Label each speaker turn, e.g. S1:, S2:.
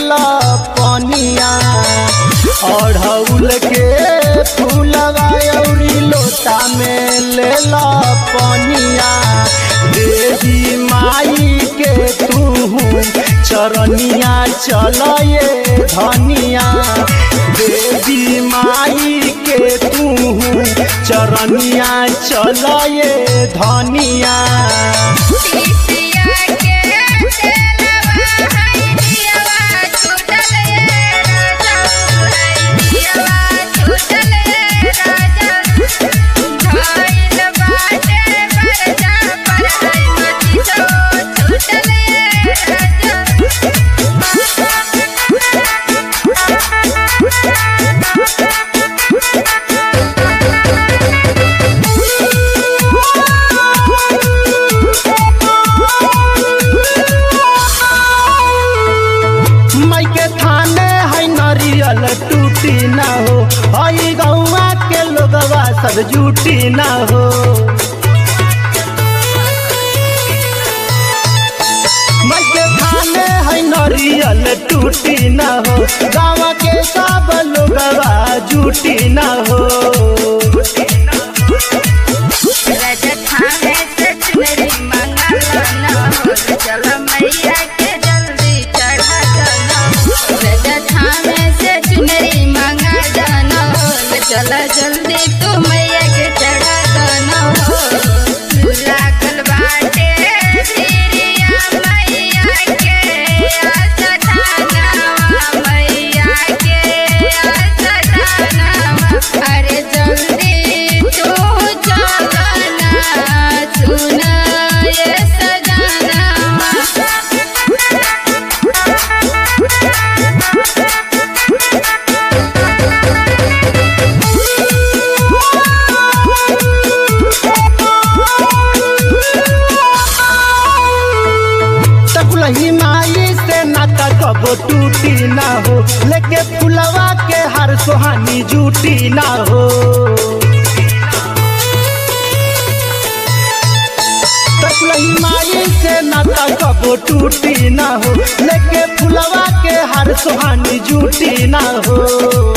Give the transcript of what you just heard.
S1: ला पनिया अढ़ौल के फूलवा अउरी लोटा में ले ला पनिया। देवी माई के तू चरनिया चल ये धनिया। देवी माई के तू चरनिया चल ये धनिया। टूटी ना हो हई गौवा के लोगवा सब जुटी ना हो। मके खाने है नरियल टूटी ना हो गाँव के सब लोगवा जुटी ना हो।
S2: चला जल्दी तू मैया के चढ़ा दना हो। लागल बाटे सिरिया मैया के आसठानवा मैया के आसठानवा। अरे जल्दी तू चलना सुन ये सजनवा।
S1: माई से नाता कबो टूटी ना हो लेके फुलवा के हर सुहानी जूटी ना हो। माई से नाता कबो टूटी ना हो लेके फुलवा के हर सुहानी जूटी ना हो।